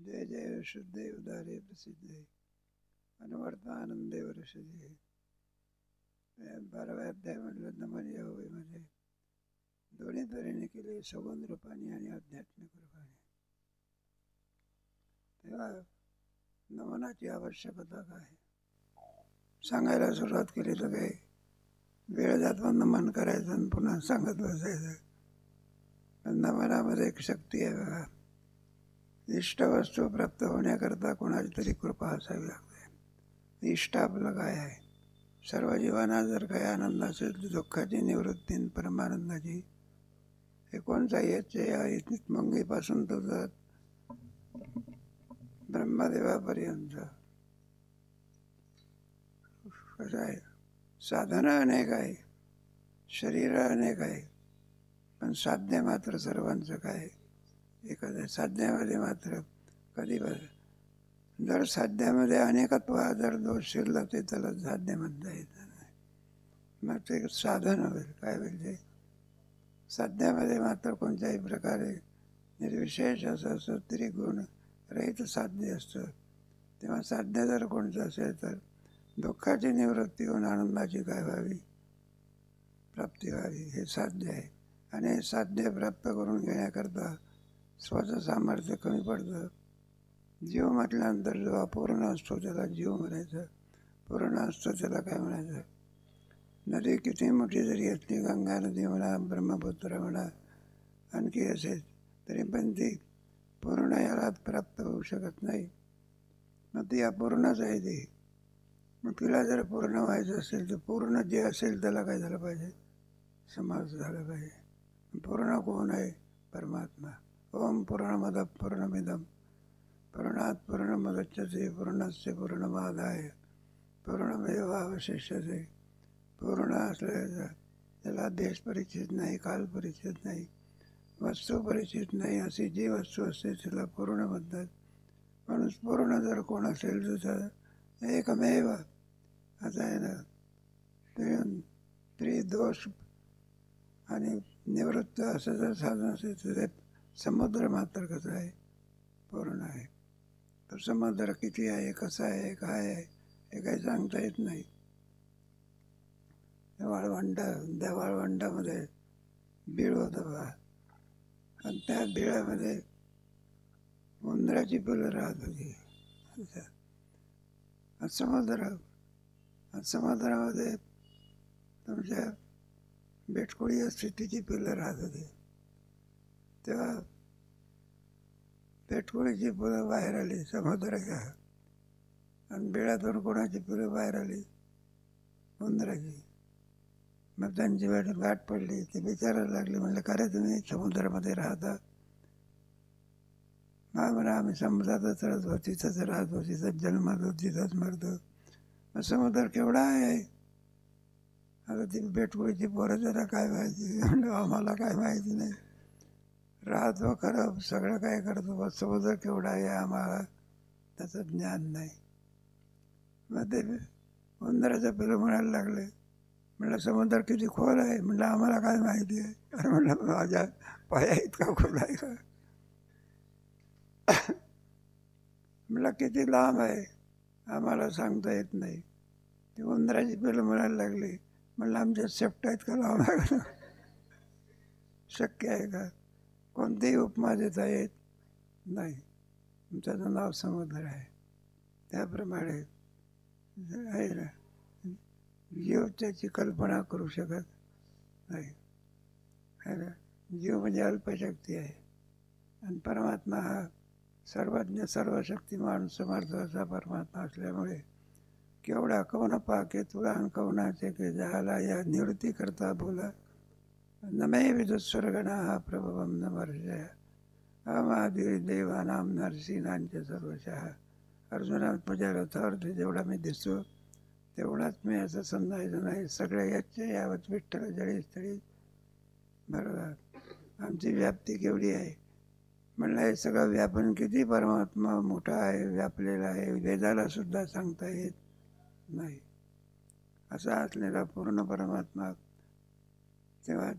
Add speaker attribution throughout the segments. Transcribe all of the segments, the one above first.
Speaker 1: जय जय शुद्धे उदारे प्रसिद्धे अनुवर्तमानंदे वर्षजे. 12व्या अध्यायामधलं नमन यहोवेमध्ये दोन्ही तऱ्हेने केले, सगुण रूपाने आणि आध्यात्मिक रूपाने. तेव्हा नमनाची आवश्यकता काय सांगायला सुरुवात केली तर काय वेळ जातो नमन करायचं आणि पुन्हा सांगत बसायचं. पण नमनामध्ये एक शक्ती आहे बघा. इष्ट वस्तू प्राप्त होण्याकरता कोणाची तरी कृपा असावी लागते. इष्ट आपलं काय आहे? सर्व जीवांना जर काही आनंद असेल तर दुःखाची निवृत्ती परमानंदाची. हे कोणता याचे मंगीपासून तुझं ब्रह्मदेवापर्यंत कसं आहे. साधनं अनेक आहे, शरीर अनेक आहे, पण साध्य मात्र सर्वांचं काय एखाद्या साध्यामध्ये मात्र कधी जर साध्यामध्ये अनेकत्व जर दोष शिरला ते त्याला साध्य म्हणता येत नाही. मग ते साधन होईल. काय म्हणजे साध्यामध्ये मात्र कोणत्याही प्रकारे निर्विशेष असं तरी गुण रहित साध्य असतं. तेव्हा साध्य जर कोणतं असेल तर दुःखाची निवृत्ती होऊन आनंदाची काय व्हावी, प्राप्ती व्हावी, हे साध्य आहे. आणि हे साध्य प्राप्त करून घेण्याकरता स्वतः सामर्थ्य कमी पडतं. जीव म्हटल्यानंतर जो अपूर्ण असतो त्याला जीव म्हणायचं, पूर्ण असतो त्याला काय म्हणायचं. नदी किती मोठी जरी असली, गंगा नदी म्हणा, ब्रह्मपुत्र म्हणा, आणखी असेल तरी पण ती पूर्ण याला प्राप्त होऊ शकत नाही. मग ती अपूर्णच आहे ती. मग तिला जर पूर्ण व्हायचं असेल तर पूर्ण जे असेल त्याला काय झालं पाहिजे, समाज झाला पाहिजे. पूर्ण कोण आहे? परमात्मा. ओम पूर्णमद पूर्णमिदम पूर्णात पूर्णमुदच्यते पूर्णस्य पूर्णमादाय पूर्णमेवावशिष्यते. पूर्ण असल्याचं त्याला देश परिचित नाही, काल परिचित नाही, वस्तू परिचित नाही. अशी जी वस्तू असते तिला पूर्ण म्हणतात. म्हणून पूर्ण जर कोण असेल तर एकमेव आता आहे ना. त्रिदोष आणि निवृत्त असं जर साधन असेल तर समुद्र मात्र कसं आहे, पूर्ण आहे. तर समुद्र किती आहे, कसा आहे, काय आहे हे काही सांगता येत नाही. त्या वाळवंटामध्ये बीळ होतं बघा, आणि त्या बिळामध्ये उंदराची पिलं राहत होती. समुद्रामध्ये तुमच्या बेटकुळी असते तिची पिलं राहत होती. तेव्हा पेटकुळीची फुलं बाहेर आली समुद्राच्या, आणि बिळातून कोणाची फुलं बाहेर आली, उंदराची. मग त्यांची गाठ पडली. ते विचारायला लागले, म्हणलं का रे तुम्ही समुद्रामध्ये राहता? म्हणा आम्ही समुद्रातच राहतो, तिथंच राहतो, तिथंच जन्मतो, तिथंच मरतो. मग समुद्र केवढा आहे? आता ती बेटकुळीची पोरं जरा काय माहिती, आम्हाला काय माहिती नाही. राहतो खरं, सगळं काय करतो, पण समुद्र केवढा आहे आम्हाला त्याचं ज्ञान नाही. मग ते उंदराचं पिलं म्हणायला लागले, म्हणलं समुद्र किती खोल आहे? म्हणलं आम्हाला काय माहिती आहे. अरे म्हणलं माझ्या पाया इतका खोल आहे का? म्हणलं किती लांब आहे आम्हाला सांगता येत नाही. ती उंदराची पिलं म्हणायला लागली, म्हणलं आमच्या शेपटा इतका लांब आहे का? शक्य आहे का? कोणतीही उपमा देता येत नाही. तुमचं नाव समुद्र आहे. त्याप्रमाणे आहे ना, जीव त्याची कल्पना करू शकत नाही. आहे ना, जीव म्हणजे अल्पशक्ती आहे, आणि परमात्मा हा सर्वज्ञ सर्वशक्तिमान समर्थ असा परमात्मा असल्यामुळे केवढा कौन पाके तुला कौनाचे के झाला या निवृत्ती करता बोला. नमे विदुत्सर्गणा हा प्रभवम न वर्षय अमादिर देवानाम नरसिंहांचे सर्वशः. अर्जुना माझ्या रथावरती जेवढा मी दिसतो तेवढाच मी असं समजायचं नाही. सगळ्या याचे यावत विठ्ठल जळी स्थळी. बरोबर, आमची व्याप्ती केवढी आहे? म्हणलं हे सगळं व्यापन किती परमात्मा मोठा आहे, व्यापलेला आहे, वेदाला सुद्धा सांगता येत नाही असा असलेला पूर्ण परमात्मा. तेव्हा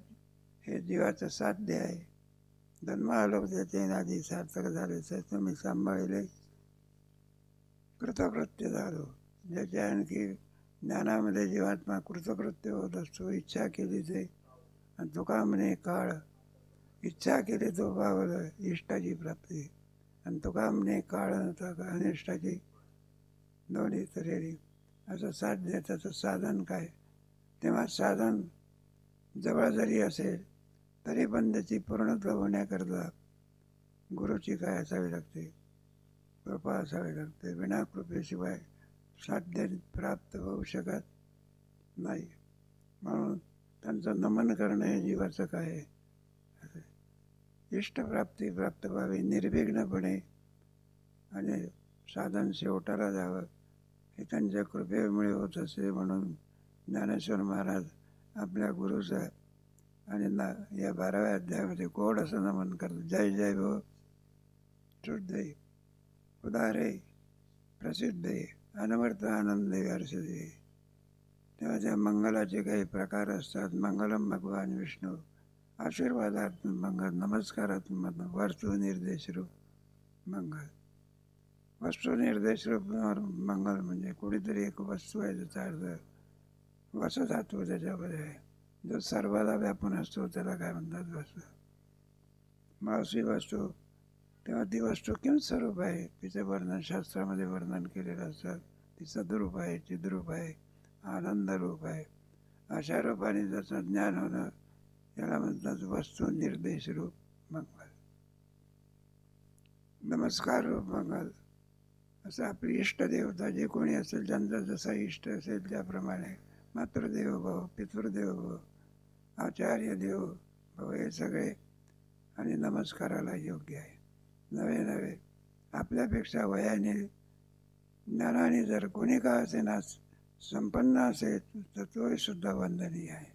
Speaker 1: हे जीवाचं साध्य आहे. जन्म आलो त्याचे आधी सार्थक झाले तुम्ही सांभाळले कृतकृत्य झालो. ज्याच्या आणखी ज्ञानामध्ये जीवात्मा कृतकृत्य होत असतो. इच्छा केली ते आणि तुका म्हणे काळ, इच्छा केली तो पावल इष्टाची प्राप्ती आणि तुका म्हणे काळ अनिष्टाची दोन्ही तऱ्हेने. असं साध्य त्याचं साधन काय. तेव्हा साधन जवळ जरी असेल तरी पण त्याची पूर्णत्व होण्याकरता गुरुची काय असावी लागते, कृपा असावी लागते. विना कृपेशिवाय साध्य प्राप्त होऊ शकत नाही. म्हणून त्यांचं नमन करणं हे जीवाचं काय आहे. इष्टप्राप्ती प्राप्त व्हावी निर्विघ्नपणे आणि साधन शेवटाला जावं हे त्यांच्या कृपेमुळे होत असे. म्हणून ज्ञानेश्वर महाराज आपल्या गुरुचा आणि या 12व्या अध्यायामध्ये गोड असं नमन करतात. जय जय भो शुद्धे उदारे प्रसिद्धे अनवर्त आनंदे हर्षदे. तेव्हा त्या मंगलाचे काही प्रकार असतात. मंगलम भगवान विष्णू, आशीर्वादात्मक मंगल, नमस्कारात्मक वस्तू निर्देश रूप मंगल. वस्तू निर्देश रूप मंगल म्हणजे कोणीतरी एक वस्तू आहे त्याचा अर्थ वसधातू त्याच्यामध्ये आहे, जो सर्वाला व्यापून असतो त्याला काय म्हणतात वस्तू. मावशी वस्तू. तेव्हा ती वस्तू किम स्वरूप आहे तिचं वर्णन शास्त्रामध्ये वर्णन केलेलं असतं. ती सद्रूप आहे, चिद्रूप आहे, आनंद रूप आहे. अशा रूपाने त्याचं ज्ञान होणं याला म्हणतात वस्तू निर्देश रूप मंगल. नमस्कार रूप मंगल. असं आपली इष्टदेवता जे कोणी असेल ज्यांचा जसा इष्ट असेल त्याप्रमाणे मातृदेव भाव, पितृदेव भाव, आचार्य देव भाव हे सगळे आणि नमस्काराला योग्य आहे. नवे नवे आपल्यापेक्षा वयाने ज्ञानाने जर कोणी का असेना संपन्न असेल तर तोही सुद्धा वंदनीय आहे.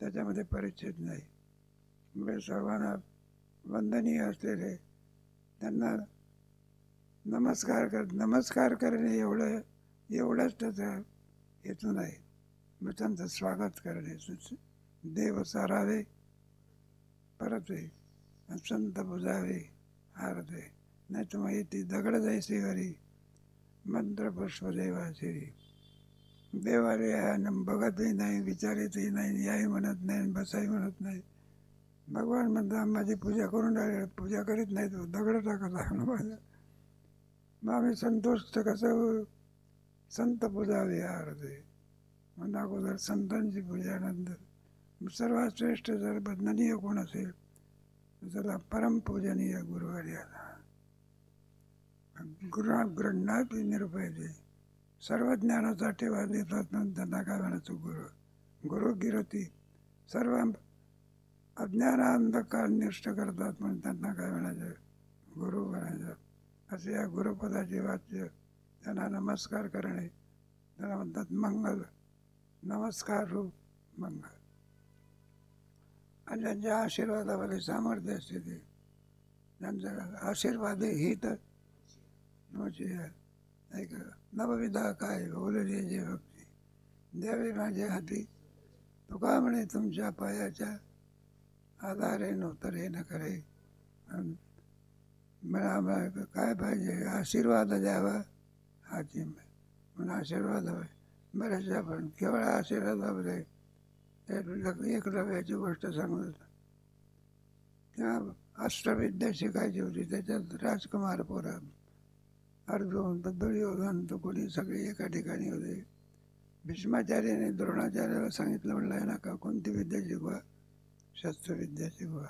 Speaker 1: त्याच्यामध्ये परिच्छेद नाही. म्हणजे सर्वांना वंदनीय असलेले त्यांना नमस्कार करणे एवढंच त्याचा हेतू नाही. मग त्यांचं स्वागत करणे. देव सारावे परते, संत पुजावे आरते. नाही तर मग ती दगड जायची हरी मंत्र पुष्प देवाची. देवाले बघतही नाही, विचारतही नाही, याही म्हणत नाही, बसाही म्हणत नाही. भगवान म्हणता माझी पूजा करून राहिले, पूजा करीत नाही तो दगड टाकत माझ्या. मग आम्ही संतोष कसं संत पुजावे आरते. म्हणून अगोदर संतांची पूजा, नंतर सर्वात श्रेष्ठ जर बंधनीय कोण असेल त्याला परमपूजनीय गुरुवर्याला. गृहात निरुपायचे सर्व ज्ञानाचा ठेवा देतात म्हणून त्यांना काय म्हणायचं गुरु. गुरु गिरती सर्व अज्ञान अंधकार निष्ठ करतात म्हणून त्यांना काय म्हणायचं गुरु म्हणायचं. असे या गुरुपदाचे वाच्य त्यांना नमस्कार करणे त्याला म्हणतात मंगल. नमस्कार रूप मंगल. आणि ज्यांच्या आशीर्वादामध्ये सामर्थ्य असते ते त्यांचा आशीर्वाद हित ऐक नवविधा काय बोलले जे भक्ती द्यावे माझ्या हाती. तुका म्हणे तुमच्या पायाच्या आधारे नव्हतरे न करे. मला काय पाहिजे आशीर्वाद द्यावा हाची म्हणून आशीर्वाद हवे. बऱ्याचशा पण केवळ आशीर्वादामध्ये एकलव्याची गोष्ट सांगत तेव्हा अष्टविद्या शिकायची होती. त्याच्यात राजकुमार पोरा अर्जुन तर दुर्योधन तर कोणी सगळे एका ठिकाणी होते. भीष्माचार्याने द्रोणाचार्याला सांगितलं म्हणलं नका कोणती विद्या शिकवा, शस्त्रविद्या शिकवा.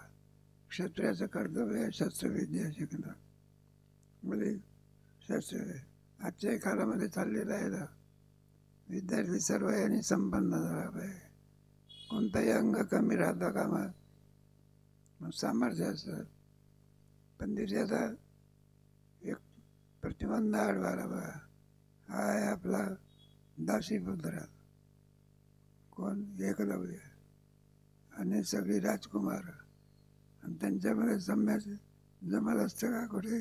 Speaker 1: क्षत्रियाचं कर्तव्य आहे शस्त्रविद्या शिकणं. म्हणजे शस्त्र आजच्याही काळामध्ये चाललेलं आहे ना. विद्यार्थी सर्व यांनी संपन्न झाला पाहिजे. कोणताही अंग कमी राहता कामा. मग सामर्थ्य असतं पण त्याचा एक प्रतिबंध आढळला बघा. हा आहे आपला दासीपुत्र. कोण एकलव्य आणि सगळी राजकुमार. आणि त्यांच्यामध्ये जमत असतं का कुठे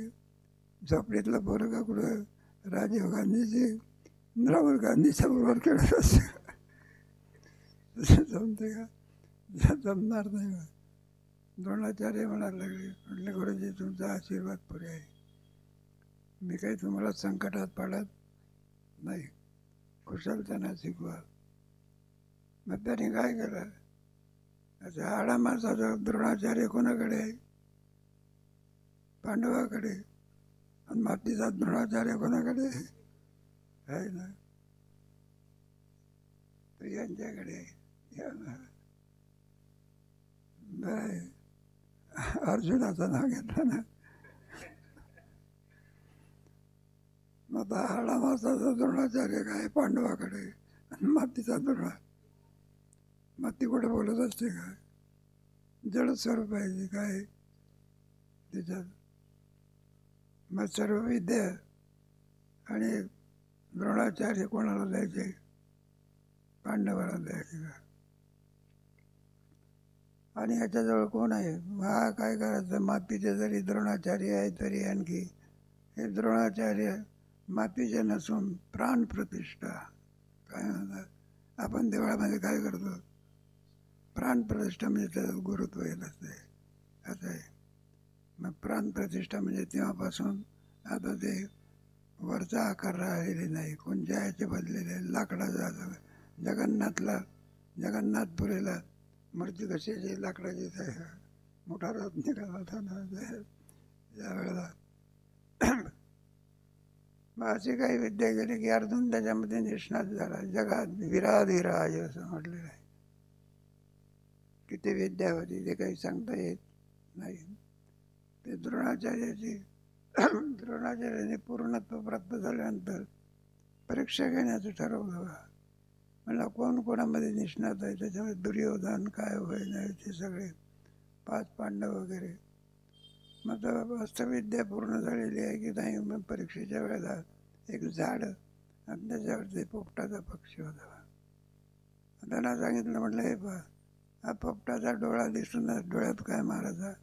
Speaker 1: झोपडीतलं पोरं का कुठं राजीव गांधीची राहुल गांधीच्या बरोबर खेळत असतं. जमते का? जमणार नाही. द्रोणाचार्य म्हणायला लागले, म्हटले गुरुजी तुमचा आशीर्वाद पुरे आहे, मी काही तुम्हाला संकटात पडत नाही, कुशल त्यांना शिकवा. मग त्याने काय केलं, अच्छा आडा माणसाचा द्रोणाचार्य कोणाकडे आहे? पांडवाकडे. आणि मातीचा द्रोणाचार्य कोणाकडे आहे ना? तो यांच्याकडे. अर्जुनाचं नाव घेतलं ना. मग आडा माणसाचा द्रोणाचार्य काय पांडवाकडे, आणि मातीचा द्रोणा. माती कुठे बोलत असते का? जड स्वरूप आहे काय त्याच्यात. मग सर्व विद्या आणि द्रोणाचार्य कोणाला द्यायचे? पांडवाला द्यायचे का? आणि ह्याच्याजवळ कोण आहे? हा काय करायचं, मातीचे जरी द्रोणाचार्य आहे तरी आणखी हे द्रोणाचार्य मातीचे नसून प्राण प्रतिष्ठा. काय म्हणतात आपण देवळामध्ये काय करतो, प्राण प्रतिष्ठा म्हणजे त्याचं गुरुत्व येत असते, असं आहे. मग प्राण प्रतिष्ठा म्हणजे तेव्हापासून आता ते वरचा आकार राहिलेले नाही, कोणत्या ह्याचे बदलेले लाकडाचा. जगन्नाथपुरीला मूर्ती कशाची लाकडाची मोठा रथ निघाला होता ना त्यावेळेला. मग अशी काही विद्या गेली की अर्जुन त्याच्यामध्ये निष्णात झाला. जगात विराधिराज असं म्हटलेलं आहे. किती विद्या होती ते काही सांगता येत नाही. ते द्रोणाचार्याने पूर्णत्व प्राप्त झाल्यानंतर परीक्षा घेण्याचं ठरवलं. मला कोण कोणामध्ये निष्णात आहे, त्याच्यामध्ये दुर्योधन काय होय नाही ते सगळे 5 पांडव वगैरे. मग वास्तविद्या पूर्ण झालेली आहे की नाही. मग परीक्षेच्या वेळेला एक झाड आणि त्याच्यावरती पोपटाचा पक्षी होता. त्यांना सांगितलं, म्हटलं हे पहा, हा पोपटाचा डोळा दिसून डोळ्यात काय मारायचा?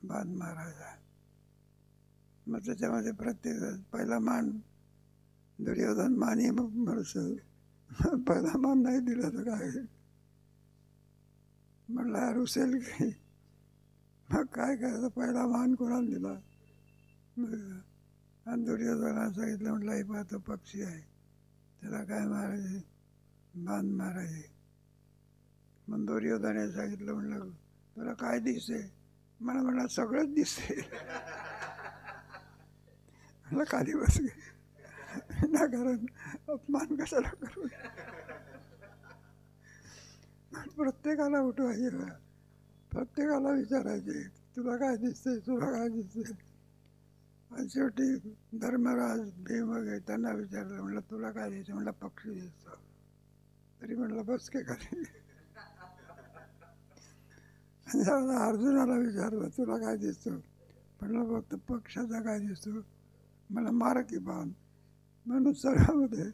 Speaker 1: बाण मारायचा. मग त्याच्यामध्ये प्रत्येक पहिला मान दुर्योधन मानी म्हणूस पहिला मान नाही दिला तर काय म्हटलं रुसेल की. मग काय करायचं, पहिला मान कोणाला दिला? आणि दुर्योधनाला सांगितलं, म्हटलं हे पाहतो पक्षी आहे, त्याला काय मारायचे? बाण मारायचे. मग दुर्योधनाने सांगितलं, म्हटलं तुला काय दिसते? मला म्हणलं सगळंच दिसते. मला खाली बस ना, कारण अपमान कशाला करू. प्रत्येकाला उठवायचे, प्रत्येकाला विचारायचे तुला काय दिसते, तुला काय दिसते. आणि शेवटी धर्मराज भीम वगैरे त्यांना विचारलं, म्हटलं तुला काय दिसतं? म्हटलं पक्षी दिसतो. तरी म्हटलं बस के खाली. आणि अर्जुनाला विचारलं तुला काय दिसतं? म्हटलं फक्त पक्षाचा काय दिसतो? मला मार की बाण. म्हणून सर्वांमध्ये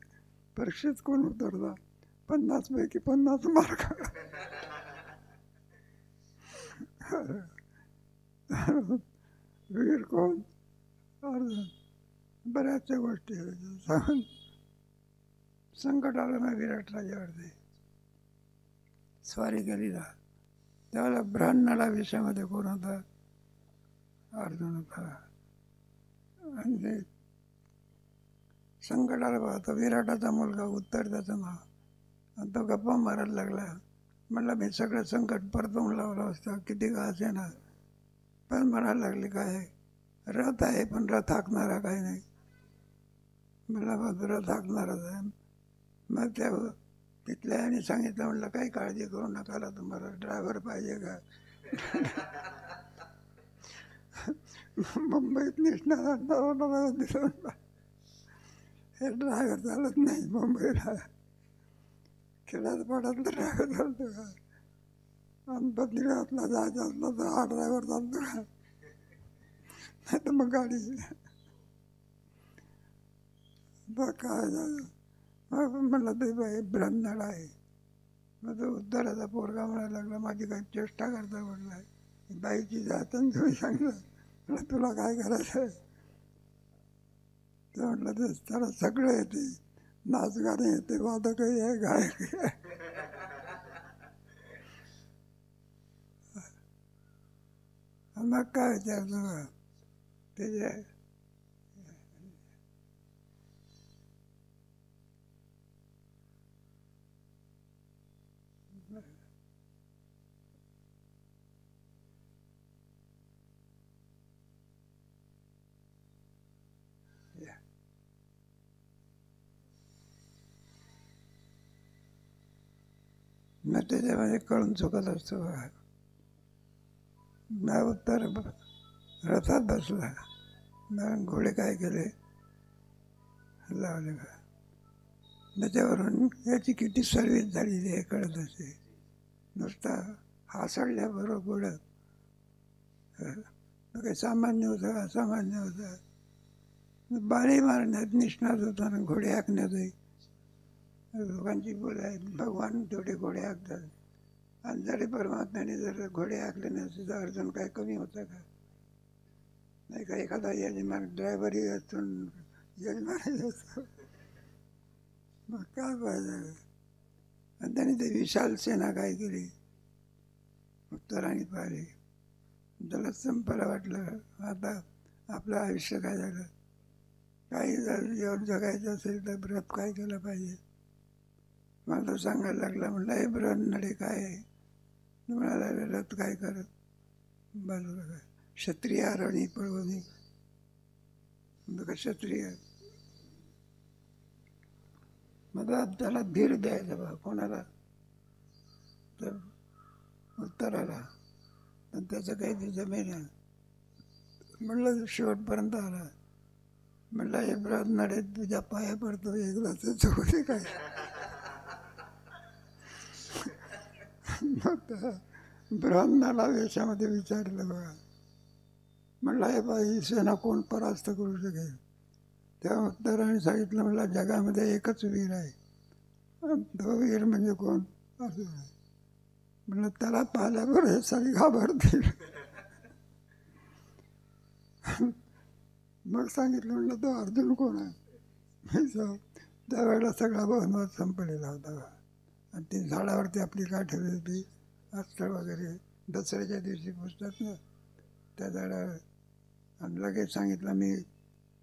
Speaker 1: परीक्षेत कोण उतरला? 50 पैकी 50 मार्क. वीर कोण? अर्जुन. बऱ्याचशा गोष्टी सांगून संकट आलं ना विराट राजावरती. स्वारी केलीला त्यावेळेला ब्राह्मणाला विषयामध्ये कोण होता? अर्जुन होता. आणि संकटाला पाहतो विराटाचा मुलगा उत्तर त्याचं नाव, आणि तो गप्पा मारायला लागला. म्हटलं मी सगळं संकट परतवून लावलं असतं, किती का असे ना. पण म्हणायला लागले काय रथ आहे, पण रथ हाकणारा काही नाही. म्हटलं मग रथ हाकणारच आहे. मग त्या तिथल्या आणि सांगितलं, म्हटलं काही काळजी करू नका, तुम्हाला ड्रायव्हर पाहिजे का? मुंबईत निष्णात दिलं, हे ड्रायव्हर चालत नाही मुंबईला. खेड्यात पाड्यातला ड्रायव्हर चालतो का? आणि बद्रीनाथला जायचं असलं तर हा ड्रायव्हर चालतो का? नाही तर मग गाडी. काय झालं? म्हटलं ते बाई ब्राह्मण आहे. मग तो उत्तराचा पोरगा म्हणायला लागला, माझी काही चेष्टा करता म्हटलं. बाईची जात तुम्ही सांगितलं, म्हटलं तुला काय करायचं आहे? ते म्हटलं ते त्याला सगळं येते, नाच गाणे येते, वादकही आहे, गायकही आहे. मग काय विचारतो बा त्याच्या मग त्याच्यामध्ये कळून चुकत असतो बघा. मग उत्तर रथात बसला, मग घोडे काय केले, लावले बघा. त्याच्यावरून याची किती सर्विस झालेली आहे कळत असते. नुसता हासडल्याबरोबर घोडं काही सामान्य होतं, असामान्य होतं. बाणी मारण्यात निष्णात होता ना, घोडे हाकण्यातही. लोकांची बोल आहे, भगवान तेवढे घोडे हाकतात. आणि जरी परमात्म्याने जर घोडे हाकले नसते तर अर्जुन काय कमी होतं का? नाही का एखादा यजमान ड्रायव्हरही असतो, यजमानही असतो. मग काय पाहिजे. आणि त्याने ते विशाल सेना काय केली, उत्तराने पाहिली. त्याला संपायला वाटलं आता आपलं आयुष्य काय झालं. काही जर जेवण जगायचं असेल तर व्रत काय केलं पाहिजे. मला तो सांगायला लागला, म्हणलं हे व्रत नडे काय आहे. म्हणाला व्रत काय करत बाजूला काय क्षत्रिय आरणी पळवणी. क्षत्रिय मग त्याला धीर द्यायचा बा कोणाला तर उत्तराला. पण त्याचं काही ते जमेना. म्हणलं शेवटपर्यंत आला. म्हणलं हे व्रत नडे तुझ्या पाया पडतो एकदा तर चौकशी काय. मग ब्रह्मणाला वेशामध्ये विचारलं बघा, म्हणलं हे बाई सेना कोण परास्त करू शकेल. तेव्हा उत्तराने सांगितलं, म्हणलं जगामध्ये एकच वीर आहे. तो वीर म्हणजे कोण अर्जुन आहे. म्हणलं त्याला पाहिल्यावर हे सगळे घाबरतील. मग सांगितलं, म्हणलं तो अर्जुन कोण आहे. त्यावेळेला सगळा वनवास संपलेला होता. आणि ती झाडावरती आपली काय ठेवली होती अस्त्र वगैरे दसऱ्याच्या दिवशी पुसतात ना त्या झाडावर. आणि लगेच सांगितलं, मी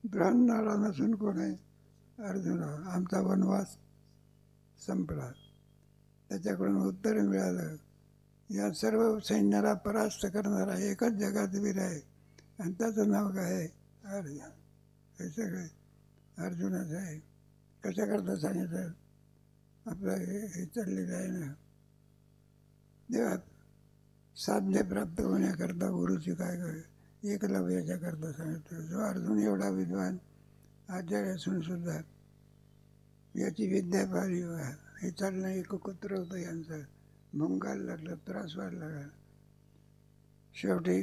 Speaker 1: ब्रह्मणाला नसून कोण आहे अर्जुन. आमचा वनवास संपला. त्याच्याकडून उत्तर मिळालं, या सर्व सैन्याला परास्त करणारा एकच जगात वीर आहे आणि त्याचं नाव काय आहे अर्जुन. हे सगळे अर्जुनच आहे. कशाकरता सांगितलं, आपलं हे चाललेलं आहे ना देवात साध्य प्राप्त होण्याकरता गुरुची काय काय एकलव्याच्या करता सांगितलं. जो अर्जुन एवढा विद्वान आचार्य असून सुद्धा याची विद्या पाहिली. हे चालणं एक कुत्र होतं यांचं. मुंगायला लागलं, त्रास व्हायला लागला. शेवटी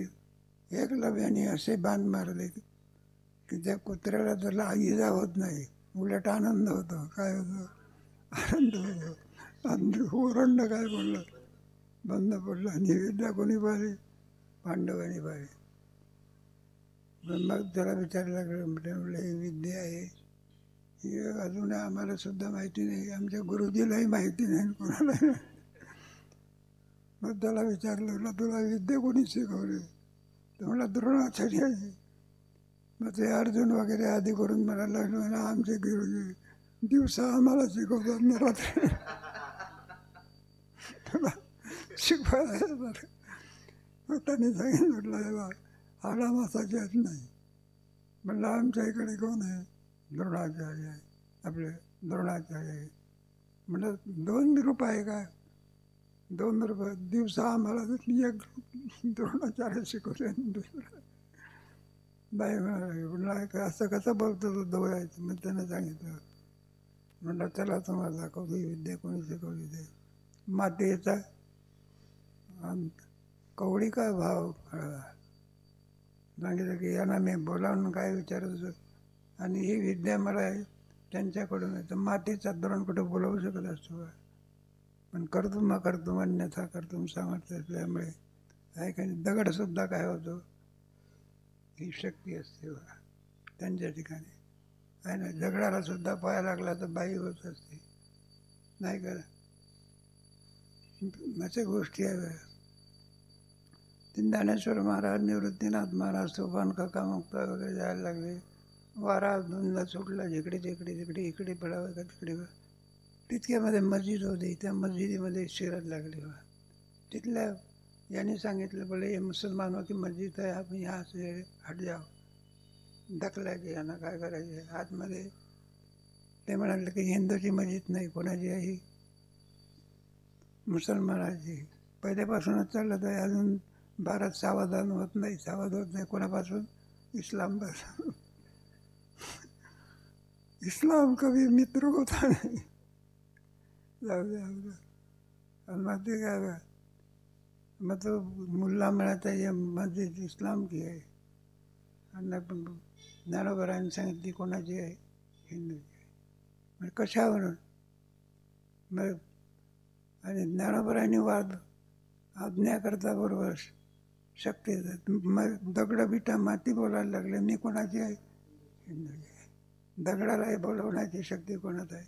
Speaker 1: एकलव्याने असे बाण मारले की त्या कुत्र्याला त्याला इजा होत नाही, उलट आनंद होतो. काय होतो, आनंद होतो. आणि ओरंड काय बोललं बंद पडलं. आणि विद्या कोणी पाहिली, पांडवांनी पाहिली. मग त्याला विचारायला लागलं, म्हटलं ही विद्या आहे ही अजून आम्हाला सुद्धा माहिती नाही, आमच्या गुरुजीलाही माहिती नाही कोणाला. मग त्याला विचारलं, तुला विद्या कोणी शिकवली. तर म्हणला द्रोणाचार्य. मग ते अर्जुन वगैरे आधी करून म्हणायला लागलं, आमचे गुरुजी दिवसा आम्हाला शिकवतात ना रात्री तुला शिकवायला. मग त्यांनी सांगितलं, म्हटलं हाडा मासाच्याच नाही. म्हणलं आमच्या इकडे कोण आहे, द्रोणाचार्य आहे, आपले द्रोणाचार्य आहे. म्हणलं 2 रूप आहे का, 2 रूप दिवसा आम्हाला एक द्रोणाचार्य शिकवले दुसरं नाही. म्हणलं असं कसं बोलतो तो दौडायचं. मग त्यानं सांगितलं, म्हणलं चला तुम्हाला दाखवतो ही विद्या कोणी शिकवली. ते मातेचा कवडी काय भाव कळला. सांगितलं की यांना मी बोलावून काय विचारत होतो आणि ही विद्या मला त्यांच्याकडून येतं. मातेचा द्रोण कुठं बोलावू शकत असतो का. पण कर्तुम कर्तुम अन्यथा कर्तुम सामर्थ्य असल्यामुळे आहे का नाही. दगडसुद्धा काय होतो, ही शक्ती असते बघा त्यांच्या ठिकाणी आहे ना. दगडाला सुद्धा पाया लागला तर बाई होत असते नाही का. अशा गोष्टी आहे. ज्ञानेश्वर महाराज, निवृत्तीनाथ महाराज, सोपान काका मुक्ता वगैरे जायला लागले. वारा धुंदा सुटला, जिकडे तिकडे तिकडे इकडे पडावं का तिकडे. तितक्यामध्ये मस्जिद होती, त्या मस्जिदीमध्ये शिरायला लागले. तिथल्या यांनी सांगितलं, बोले ये मुसलमानों की मस्जिद आहे, आपण यहाँ से हट जाओ. ढकलायचे यांना, काय करायचे आतमध्ये. ते म्हणाले की हिंदूची मस्जिद नाही, कोणाची आहे ही, मुसलमानाची. पहिल्यापासूनच चालत आहे, अजून भारत सावधान होत नाही, सावध होत नाही. कोणापासून? इस्लामपासून. इस्लाम कभी मित्र होता नाही. जाऊ द्या. मग ते काय, मग तो मुल्ला म्हणायचा ये मस्जिद इस्लाम की आहे. आणि ज्ञानोबरांनी सांगितली कोणाची आहे? हिंदूची आहे. म्हणजे कशावरून? मग आणि ज्ञानोबरांनी वाद आज्ञा करता बरोबर शक्ती दगड बिटा माती बोलायला लागले. मी कोणाची आहे? हिंदूची आहे. दगडालाही बोलवण्याची शक्ती कोणात आहे?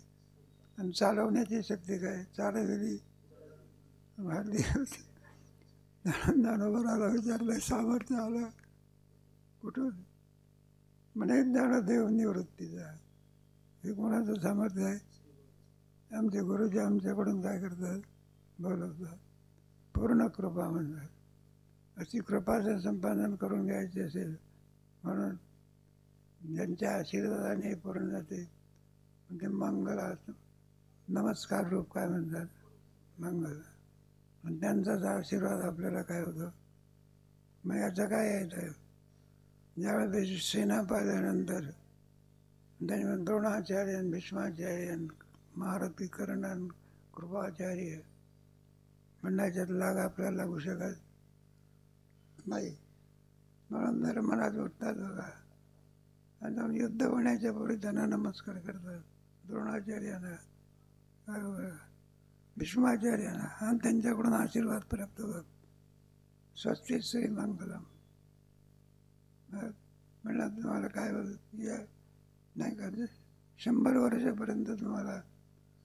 Speaker 1: आणि चालवण्याची शक्ती काय? चालवली हल्ली होती. ज्ञानोबराला विचारलं, सामर्थ्य आलं कुठून? म्हणे ज्ञानदेव निवृत्तीचा. हे कोणाचं सामर्थ्य आहे? आमचे गुरुजी आमच्याकडून काय करतात? बोलवतात. पूर्ण कृपा म्हणतात. अशी कृपाचं संपादन करून घ्यायचे असेल म्हणून ज्यांच्या आशीर्वादाने पूर्ण जाते म्हणजे मंगल नमस्कार रूप काय म्हणतात? मंगल. आणि त्यांचाच आशीर्वाद आपल्याला काय होतो? मग याचं काय आहे? ज्यावेळेस सेना पाहिल्यानंतर त्याच्यामध्ये द्रोणाचार्य, भीष्माचार्य, महारथी कर्ण, कृपाचार्य म्हणण्याच्यात लाग आपल्याला लागू शकत नाही. म्हणून जर मनात उठतात बघा, आणि युद्ध होण्याच्या पूर्वी त्यांना नमस्कार करतात. द्रोणाचार्यांना, भीष्माचार्यांना, आणि त्यांच्याकडून आशीर्वाद प्राप्त होतात. स्वस्ति श्री मंगलम. म्हणलं तुम्हाला काय या नाही का 100 वर्षापर्यंत तुम्हाला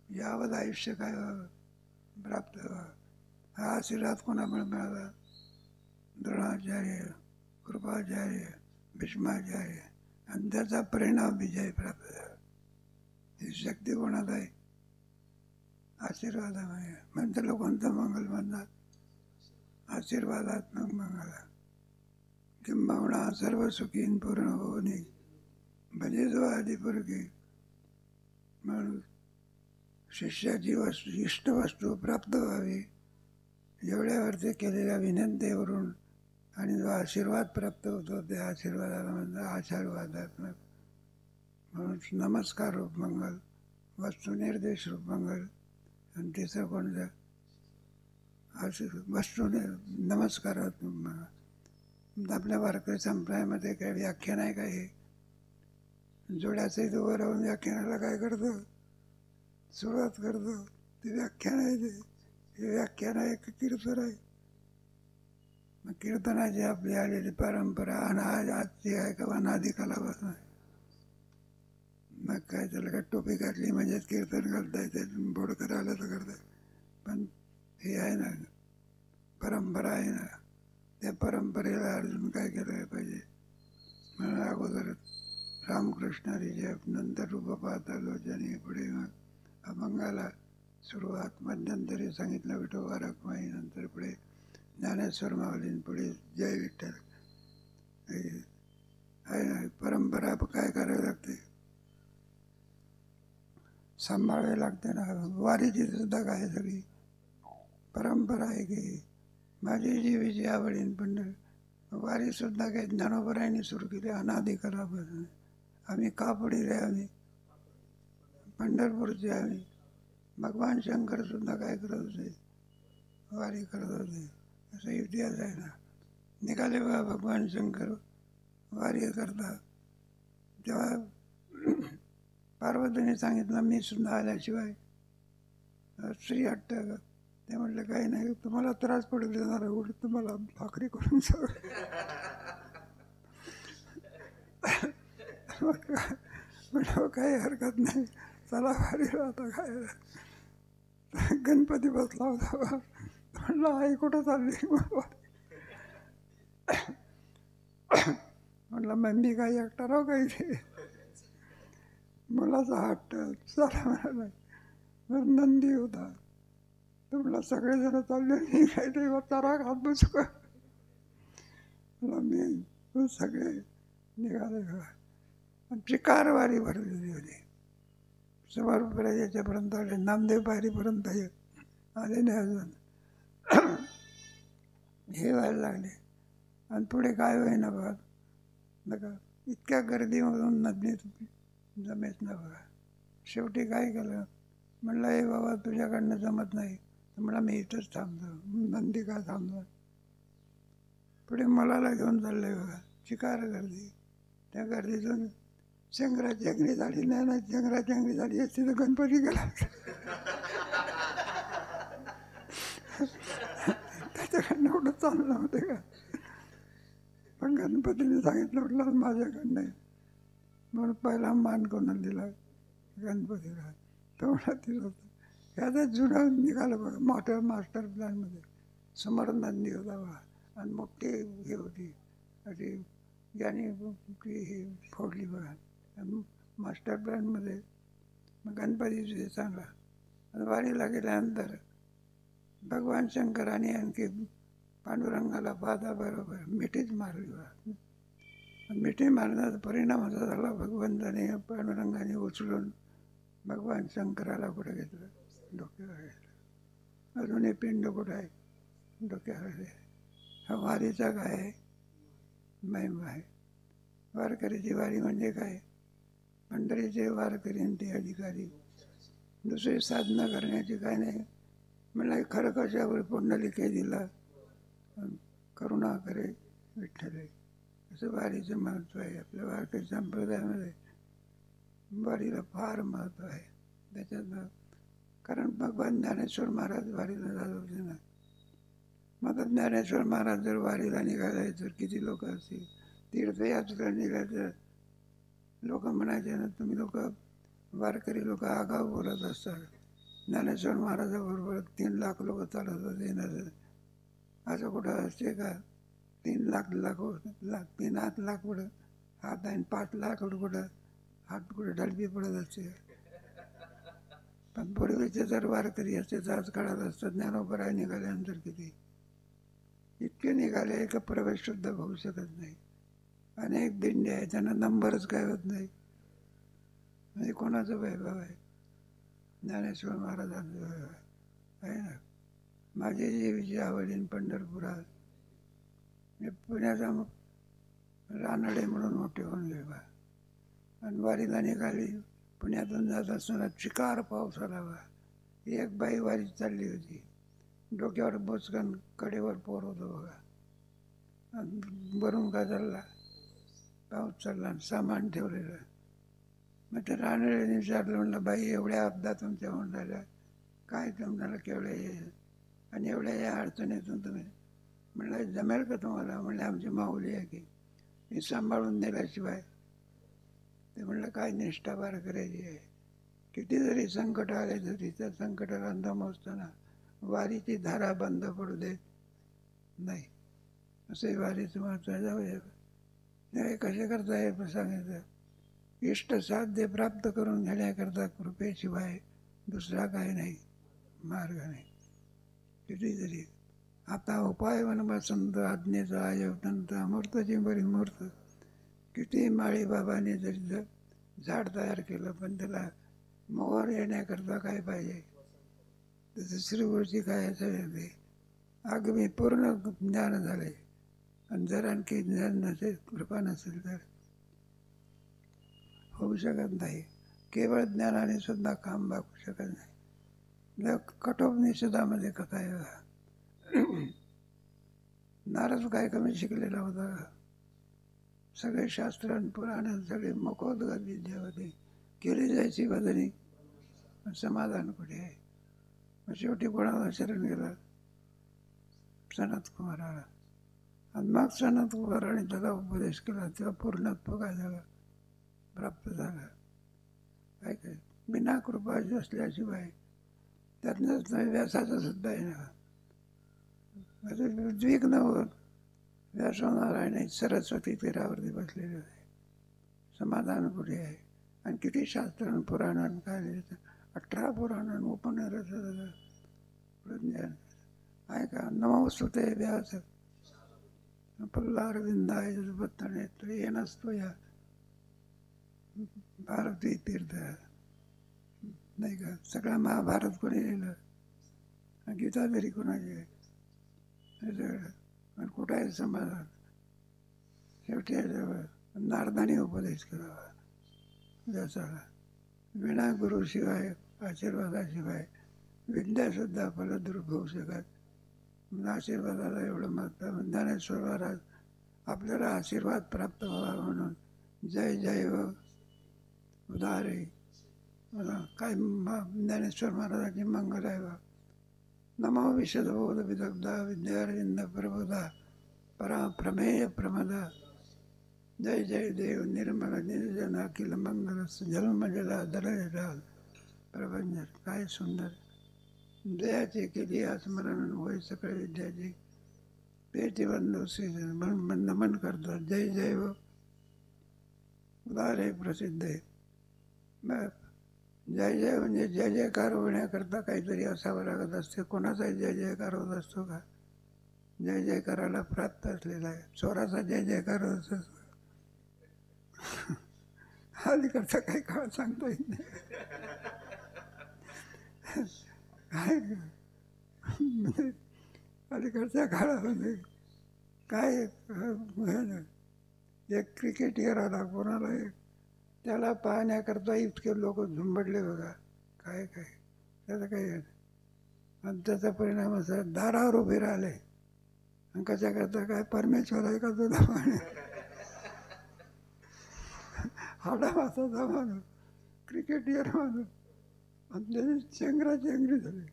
Speaker 1: यावत आयुष्य काय प्राप्त व्हावं. हा आशीर्वाद कोणामुळे मिळाला? द्रोणाचार्य, कृपाचार्य, भीष्माचार्य, आणि त्याचा परिणाम विजय प्राप्त झाला. ही शक्ती कोणात आहे? आशीर्वादामुळे. म्हणते कोणतं मंगल म्हणतात? आशीर्वादात्मक मंगल. किंबहुना सर्व सुखीन पूर्ण होणे भजे जो आदिपुरुषी. म्हणून शिष्याची वस्तू इष्ट वस्तू प्राप्त व्हावी एवढ्यावरती केलेल्या विनंतीवरून आणि जो आशीर्वाद प्राप्त होतो त्या आशीर्वादाला म्हणतात आशीर्वादात्मक. म्हणून नमस्कार रूप मंगल, वस्तुनिर्देश रूप मंगल, आणि तिसरं कोणतं? वस्तू नमस्कारात्मक मंगल. आपल्या वारकरी संप्रदायामध्ये काही व्याख्यान आहे का? हे जोड्याचं उभं राहून व्याख्यानाला काय करतो? सुरुवात करतो. ते व्याख्यान आहे. हे व्याख्यान आहे की कीर्तन आहे? मग कीर्तनाची आपली आलेली परंपरा आजची आहे का अनादी कालापासून आहे? मग काय त्याला काय टोपी घातली म्हणजेच कीर्तन करता येते, बोडकर आलं तर करतात. पण हे आहे ना, परंपरा आहे ना, त्या परंपरेला अजून काय केलं पाहिजे? म्हणून अगोदर रामकृष्ण रिजप, नंतर रूप पाहता लोचनी, पुढे मग अभंगाला सुरुवात, मध्यंतरी सांगितलं विठोबा रखमाई, नंतर पुढे ज्ञानेश्वर माऊलीन, पुढे जय विठ्ठल. आहे ना परंपरा. काय करावी लागते? सांभाळावी लागते ना. वारीची सुद्धा काय सगळी परंपरा आहे की माझी जीवीची आवडीन. पण वारीसुद्धा काही ज्ञानोबरायांनी सुरू केली अनादी कालापासून. आम्ही कापडी रे, आम्ही पंढरपूरचे, आम्ही भगवान शंकर सुद्धा काय करत होते? वारी करत होते. असा इतिहास आहे ना. निघाले बघा भगवान शंकर वारी करतात. तेव्हा पार्वतीने सांगितलं मी सुद्धा आल्याशिवाय श्री हट्ट. ते म्हटलं काही नाही, तुम्हाला त्रास पडू देणार, उलट तुम्हाला भाकरी करून म्हटलं काही हरकत नाही, चला वारीला. आता काय गणपती बसला होता. म्हणलं आई कुठं चालली? म्हटलं मग मी काही एकटा राहू काही ते मुलाचा हट्ट चला म्हणाला. तर नंदी होता. तर म्हटलं सगळेजण चालले मी काही ते चारा खात बसू का. मी सगळे निघाले बघा. आमची कारवारी भरलेली होती. समोर याच्यापर्यंत आले, नामदेव पायरीपर्यंत आले नाही अजून. हे व्हायला लागले आणि पुढे काय होईना बघा. बघा इतक्या गर्दीमधून नदीत जमेच ना बघा. शेवटी काय केलं, म्हणलं हे बाबा तुझ्याकडनं जमत नाही तर म्हणलं मी इथंच थांबतो. नंदी का थांबतो. पुढे मलाला घेऊन चाललंय बघा. चिकार गर्दी. त्या गर्दीतून चंगराची अंगडी झाली नाही ना. चंगराची अंगडी झाली असती तर गणपती गेला. त्याच्याकडनं कुठं चाललं होते का. पण गणपतीने सांगितलं म्हटलं माझ्याकडनं नाही म्हणून पहिला मान कोणाला दिला गणपतीला. तो म्हणा दिला होता. ह्याचा जुनं निघालं बघा मोठ्या मास्टर प्लॅनमध्ये. समोर नंदी होता बघा आणि मोठी हे होती अशी ज्याने ही फोडली बघा मास्टर प्लॅनमध्ये. मग गणपतीचे चांगला. आणि वारीला गेल्यानंतर भगवान शंकराने आणखी पांडुरंगाला पादाबरोबर मिठीच मारली बघा. मिठी मारण्याचा परिणाम असा झाला, भगवंताने पांडुरंगाने उचलून भगवान शंकराला कुठे घेतलं, डोक्यावर घेतलं. अजूनही पिंड कुठं आहे, डोक्यावर. हा वारीचा काय आहे, महिमा आहे. वारकरीची वारी म्हणजे काय, पंढरीचे वारकरी ते अधिकारी. दुसरी साधना करण्याची काय नाही. म्हणलं खरं कशावर पुंडलिके दिला करुणा करे विठ्ठले. असं वारीचं महत्त्व आहे. आपल्या वारकरी संप्रदायामध्ये वारीला फार महत्त्व आहे. त्याच्यात कारण भगवान ज्ञानेश्वर महाराज वारीला जात होते ना. मग ज्ञानेश्वर महाराज जर वारीला निघाले तर किती लोक असतील. तीर्थयात्रेला निघाले लोक म्हणायचे ना तुम्ही लोक वारकरी लोक आगाऊ बोलत असतात. ज्ञानेश्वर महाराजाबरोबर 3 लाख लोक चालत होते ना. असं कुठं असते का. 3 लाख 3 लाख कुठं हात आहे. 5 लाख कुठं हात कुठं ढलपी पडत असते. पण पूर्वीचे जर वारकरी असते तर आज काळात असतात. ज्ञानोबराय निघाल्यानंतर किती इतके निघाले का प्रवेश सुद्धा होऊ शकत नाही. अनेक दिंडे आहे त्यांना नंबरच काय होत नाही. म्हणजे कोणाचं वैभव आहे, ज्ञानेश्वर महाराजांचं वैभव आहे ना. माझे देवीची आवडीन पंढरपुरात मी पुण्याचा रानडे म्हणून मोठे होऊन गेला. आणि वारीला निघाली. पुण्यातून जात असताना चिकार पाऊस आला बा. एक बाई वारीत चालली होती. डोक्यावर बोचकन कडेवर पोर होतं बघा. आणि वरून का चालला पाऊस चालला आणि सामान ठेवलेलं. मग त्या रानडेने विचारलं, म्हणलं बाई एवढ्या अपघात तुमच्या होऊन राहिल्या काय तुम्हाला केवढे आणि एवढ्या या अडचणीतून तुम्ही. म्हणलं जमेल का तुम्हाला. म्हणलं आमची माऊली आहे की मी सांभाळून नेल्याशिवाय. ते म्हणलं काय निष्ठा बार करायची आहे. किती जरी संकट आले तरी त्या संकटाला दमवताना वारीची धारा बंद पडू देत नाही. असे वारीचं महत्त्व जाऊया. हे कसे करता हे सांगितलं. इष्ट साध्य प्राप्त करून घेण्याकरता कृपेशिवाय दुसरा काही नाही, मार्ग नाही. किती जरी आता उपाय वनबसंत आज्ञेचा आयवतंत अमूर्तची बरी मूर्त. किती माळी बाबाने जरी झाड तयार केलं पण त्याला मोहर येण्याकरता काय पाहिजे. त्याचं श्रीगुरूची काय असेल ते आगमी पूर्ण ज्ञान झाले. आणि जर आणखी ज्ञान नसेल, कृपा नसेल तर होऊ शकत नाही. केवळ ज्ञानाने सुद्धा काम बागू शकत नाही. कठोपनिषदामध्ये कथा आहे. नारद काय कमी शिकलेला होता. सगळे शास्त्र पुराण सगळे मुखोद्गत विद्या होती. केली जायची बदली समाधान कुठे आहे. मग शेवटी कोणाला शरण गेला, सनत कुमाराला. आणि मग सनत कुमाराने त्याला उपदेश केला. तेव्हा पूर्णत्व काय झालं, प्राप्त झालं. काय काय बिना कृपा असल्याशिवाय त्यातनं व्यासाचं सुद्धा आहे ना. उद्विग्न होत व्यासनारायण सरस्वती तीरावरती बसलेले होते. समाधानपुरी आहे. आणि किती शास्त्र पुराण काय लिहिलं, 18 पुराण उपनिषद प्रज्ञा आहे का. नमोस्तुते व्यास पल्लारविंदाय पत्तने तो ये नसतो या भारती तीर्थ नाही का. सगळा महाभारत कोणी लिहिलं, गीता तरी कोणाची आहे, हे सगळं. पण कुठं आहे समाधान. शेवटी नारदाने उपदेश करावा व्यासाला. विना गुरुशिवाय आशीर्वादाशिवाय विद्यासुद्धा फलद्रूप होऊ शकत. आशीर्वादाला एवढं महत्त्व. ज्ञानेश्वर महाराज आपल्याला आशीर्वाद प्राप्त व्हावा म्हणून जय जय व उदारे काय ज्ञानेश्वर महाराजांची मंगल आहे वा. नमो विशदबोध विदग्धा विद्यारविंद प्रबोधा परा प्रमेय प्रमदा. जय जय देव निर्मल निर्जन अखिल मंगल जन्म जला दलजला प्रभंजन. काय सुंदर जयाची केली स्मरण होय सकळ विद्याची. पेटी बंधू नमन करतात. जय जय व उदारे प्रसिद्ध आहे. जय जय म्हणजे जय जयकार होण्याकरता काहीतरी असावं लागत असते. कोणाचाही जय जयकार होत असतो का. जय जयकाराला प्राप्त असलेला आहे. चोराचा जय जयकार होत असतो. अलीकडचा काही काळ सांगता येत नाही. काय म्हणजे अलीकडच्या काळामध्ये काय एक क्रिकेटर आला कोणाला, त्याला पाहण्याकरता इतके लोक झुंबडले बघा. काय काय त्याचं काही. आणि त्याचा परिणाम असा दारावर उभे राहिले. आणि कशाकरता काय परमेश्वर आहे का तुला पाहणे. हाडा मासाचा माणूस क्रिकेटर माणूस. आणि त्याची चेंगरी झाली.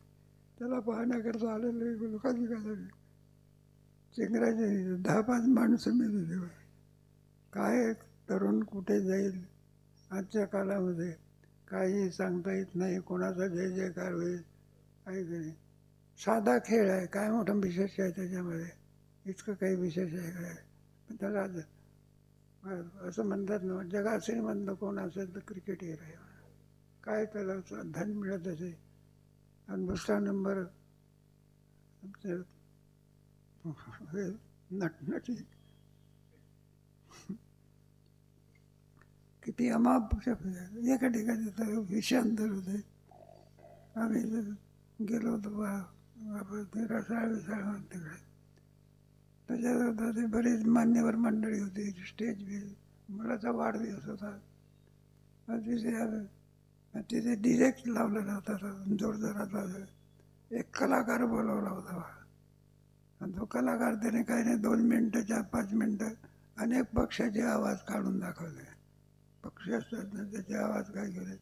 Speaker 1: त्याला पाहण्याकरता आलेले लोकांची काय झाली. चेंगराचे 10-5 माणसं मिळली तेव्हा. काय तरुण कुठे जाईल आजच्या काळामध्ये काही सांगता येत नाही. कोणाचा जय जयकार होईल काही नाही. साधा खेळ आहे. काय मोठं विशेष आहे त्याच्यामध्ये. इतकं काही विशेष आहे काय. पण त्याला असं म्हणतात ना, जगात श्रीमंत कोण असेल तर क्रिकेटर आहे. काय त्याला धन मिळत असे. आणि दुसरा नंबर नटनटी. किती अमाप एका ठिकाणी तर विषांतर होते. आम्ही गेलो होतो आपण रसाळ तिकडे. त्याच्यात ते बरीच मान्यवर मंडळी होती. स्टेज बी मुलाचा वाढदिवस होता. तिथे डिरेक्ट लावलेला होता जोरदारात. एक कलाकार बोलवला होता. आणि तो कलाकार त्याने काही नाही 2 मिनटं 4-5 मिनटं अनेक पक्षाचे आवाज काढून दाखवले. पक्ष असतात ना त्याचे आवाज काय केले.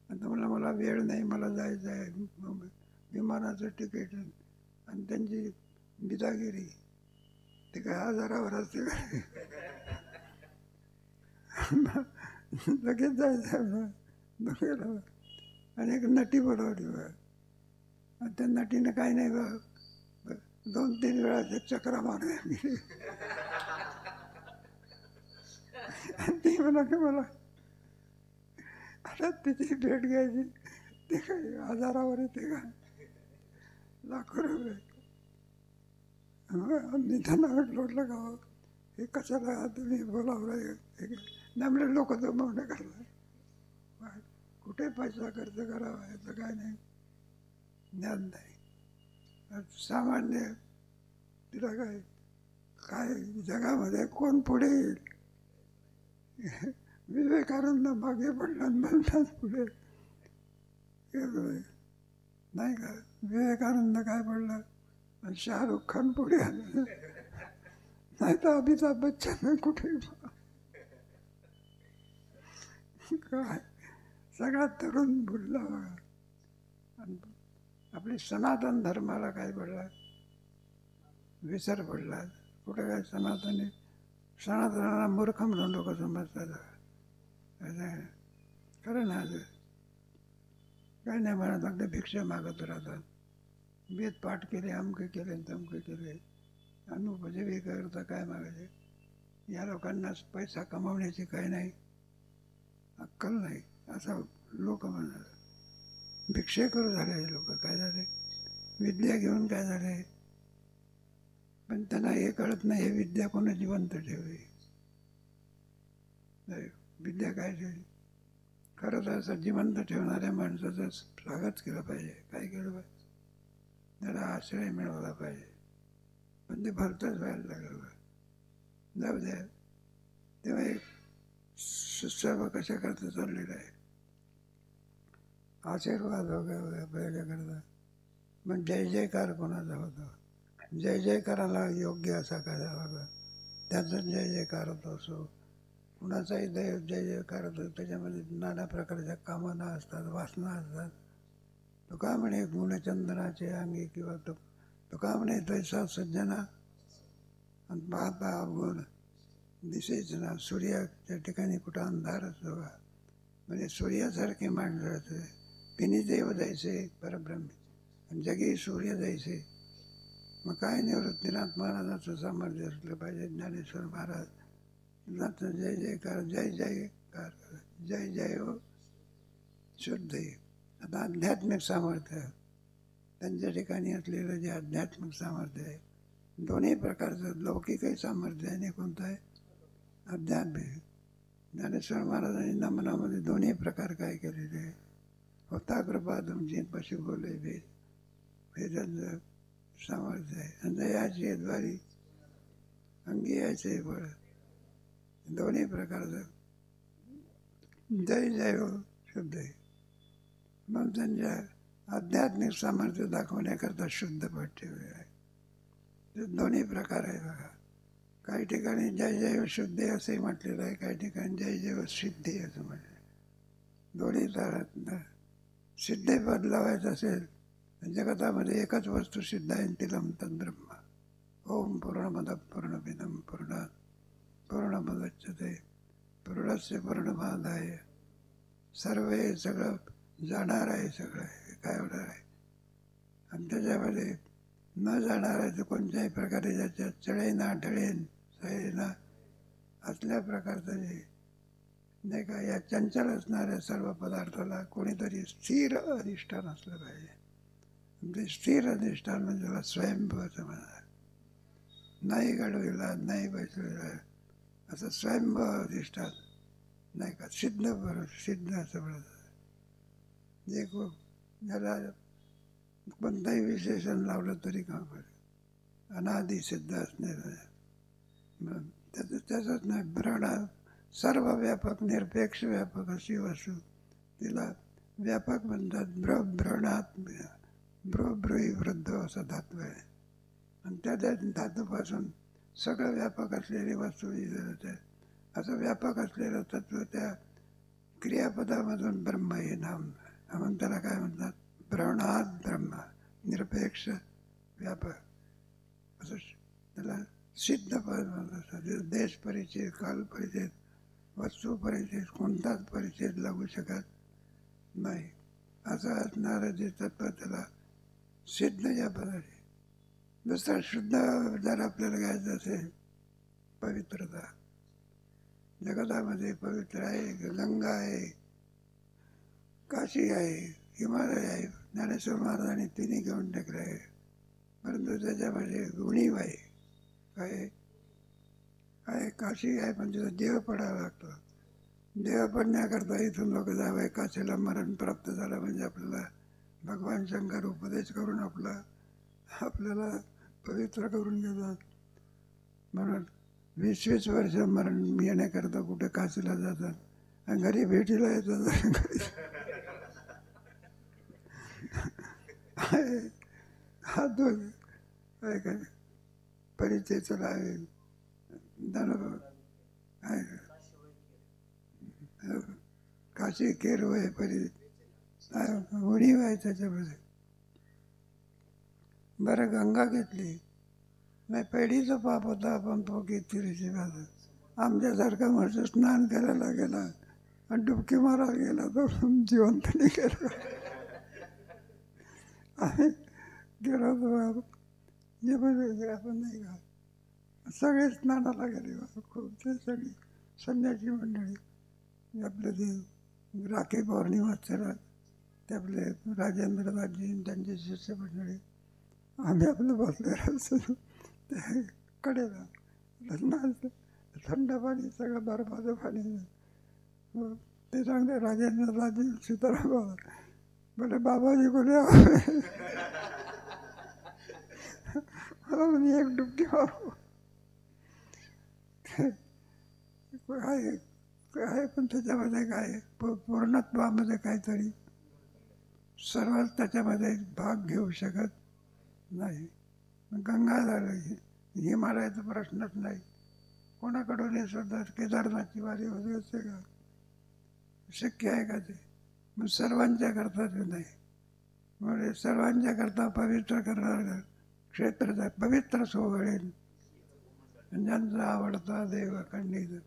Speaker 1: आणि तो मला वेळ नाही, मला जायचं आहे विमानाचं तिकीट. आणि त्यांची बिदागिरी ते काय आजारावर असते काय. लगेच जायचं गेलं. आणि एक नटी बोलवली बघा. आणि त्या नटीनं काही नाही बघ 2-3 वेळा चक्रा मारल्या. ती म्हणा की मला आता तिची भेट घ्यायची. ते काही आजारावर येते का. लाखो रुपये. मी त्यांना म्हटलं का हे कशाला तुम्ही बोलावलं. नमले लोक तो मौन करतात. कुठे पैसा खर्च करावा याचं काय नाही ज्ञान नाही. सामान्य तिला काय काय जगामध्ये कोण पुढे येईल. विवेकानंद मागे पडला म्हणतात पुढे नाही का. विवेकानंद काय पडला आणि शाहरुख खान पुढे आले. नाही तर अमिताभ बच्चन कुठे. काय सगळा तरुण बुडला बघा. आणि आपली सनातन धर्माला काय पडला विसर पडला. कुठे काय सनातनाला मूर्ख म्हणून लोक समजतात. खरं ना काही नाही म्हणत. अगदी भिक्षा मागत राहतात. वेद पाठ केले अमके केले तमके केले. अनुपजीवी करता काय मागायचे. या लोकांना पैसा कमावण्याची काही नाही, अक्कल नाही असं लोक म्हणतात. भिक्षेकरू झाले हे लोक. काय झाले? विद्या घेऊन काय झाले? पण त्यांना हे कळत नाही, हे विद्या कोणा जिवंत ठेवली. विद्या काय ठेवली? खरं तर असं जिवंत ठेवणाऱ्या माणसाचं स्वागत केलं पाहिजे. काय केलं पाहिजे? त्याला आश्रय मिळवला पाहिजे. पण ते भलतंच व्हायला लागलं. जाऊ द्या. तेव्हा एक सर्व कशा करता चाललेलं आहे. आशीर्वाद वगैरे आपल्याकडे. मग जय जयकार कोणाचा होतो? जय जयकाराला योग्य असा काय होता, त्याचा जय जयकार होत असो. कुणाचाही दैव जय जयकार होतो. त्याच्यामध्ये नाना प्रकारच्या कामना असतात, वासना असतात. तो का म्हणे गुणचंदनाचे अंगी किंवा तो का म्हणे तैसा सज्जना आणि पाहता अवगुण दिसेच ना. सूर्याच्या ठिकाणी कुठं अंधार असतो का? म्हणजे सूर्यासारखे माणसं असते. पिनी देव जायचे परब्रह्म आणि जगी सूर्य जायचे. मग काय निवृत्तीनाथ महाराजांचं सामर्थ्य असलं पाहिजे. ज्ञानेश्वर महाराज जय जयकार, जय जयकार, जय जय हो शुद्ध. आता आध्यात्मिक सामर्थ्य त्यांच्या ठिकाणी असलेलं जे आध्यात्मिक सामर्थ्य आहे, दोन्ही प्रकारचं लौकिकही सामर्थ्य आहे आणि कोणतं आहे? आध्यात्मिक. ज्ञानेश्वर महाराजांनी नमनामध्ये दोन्ही प्रकार काय केलेले आहे. होता कृपा तुमची पशु बोले भेद, हे त्यांचं सामर्थ्य आहे. आणि याची द्वारी अंगी यायचे बळ, दोन्ही प्रकारचं जय जय हो शुद्ध आहे. मग त्यांच्या आध्यात्मिक सामर्थ्य दाखवण्याकरता शुद्ध पट ठेवले आहे. ते दोन्ही प्रकार आहे बघा. काही ठिकाणी जय जय हो शुद्ध असंही म्हटलेलं आहे, काही ठिकाणी जय जय हो सिद्धी असं म्हटलं. दोन्ही तऱ्हात सिद्धे पद लावायचं असेल, जगतामध्ये एकच वस्तू सिद्ध आहे, तिलम तद्ब्रह्म. ओम पूर्णमद पूर्णमिदं पूर्णात् पूर्णमुदच्यते पूर्णस्य पूर्णमादाय. सर्व हे सगळं जाणार आहे, सगळं हे काय होणार आहे. आणि त्याच्यामध्ये न जाणार आहे तर कोणत्याही प्रकारे ज्याच्यात चढेना ढळेन सहेना असल्या प्रकारचं जे नाही का, या चंचल असणाऱ्या सर्व पदार्थाला कोणीतरी स्थिर अधिष्ठान असलं पाहिजे. म्हणजे स्थिर अधिष्ठान म्हणजे त्याला स्वयंभू असं म्हणतात. नाही घडविला, नाही बसलेला असं स्वयंभू अधिष्ठान नाही का, सिद्ध सिद्ध असं म्हणतात. जे ज्याला कोणताही विशेषण लावलं तरी काम पडेल, अनादि सिद्ध असणे. त्याचंच नाही, ब्रह्म सर्व व्यापक निरपेक्ष व्यापक अशी वस्तू, तिला व्यापक म्हणतात. ब्रणात ब्रुई वृद्ध असं धातू आहे. आणि त्या धातूपासून सगळं व्यापक असलेली वस्तू असं व्यापक असलेलं तत्व त्या क्रियापदामधून ब्रह्म हे नाम म्हणून त्याला काय म्हणतात? ब्रणात ब्रह्म, निरपेक्ष व्यापक असं त्याला सिद्ध पद म्हणतात. देश परिचय, काल परिचय, वस्तू परिचय, कोणताच परिचय लागू शकत नाही असं असणारं जे तत्व त्याला सिद्ध या पदाचे. दुसरा शुद्ध जर आपल्याला घ्यायचं असेल, पवित्रता. जगतामध्ये पवित्र आहे, गंगा आहे, काशी आहे, हिमालय आहे. ज्ञानेश्वर महाराजांनी तिन्ही घेऊन टाकले आहे. परंतु त्याच्यामध्ये उणीव आहे. काय आहे? काशी आहे पण तिथं देव पडावा लागतो. देव पडण्याकरता इथून लोक जावे. काशीला मरण प्राप्त झालं म्हणजे आपल्याला भगवान शंकर उपदेश करून आपल्याला पवित्र करून घेतात. म्हणून 20-20 वर्ष मरण येण्याकरता कुठे काशीला जातात आणि घरी भेटीला येतात. हा तो आहे काय परिचय चला आहे. काशी केरू आहे, उणीव आहे त्याच्यामध्ये. बरं गंगा घेतली नाही, पेढीचा पाप होता आपण तो किती आमच्यासारखा माणूस स्नान करायला गेला आणि डुबकी मारायला गेला तो जिवंत नाही गेला. आम्ही गेलो होतो जे पण आपण नाही का सगळे स्नानाला गेले. खूप ते सगळी संन्यासी मंडळी, आपले ते राखी पौर्णिमा असतात ते आपले राजेंद्रनाथजी त्यांचे शिष्य मंडळी, आम्ही आपलं बसले राहायचो ते कडेला. थंड पाणी सगळं बर्फाचं पाणी. ते सांगते राजेंद्रनाथजी सीताराम बाबा बोले बाबाजी बोले मला म्हणे एक डुबकी मारू. काय काय पण त्याच्यामध्ये काय पूर्णत्वामध्ये काहीतरी सर्वच त्याच्यामध्ये भाग घेऊ शकत नाही. गंगा झालं, हिमालयाचा प्रश्नच नाही. कोणाकडून हे सुद्धा केदारनाथची वारी वगैरे असते का? शक्य आहे का ते? मग सर्वांच्या करता ते नाही. म्हणजे सर्वांच्या करता पवित्र करणारं क्षेत्र पवित्र सोहळेल ज्यांचा आवडता देव खंडित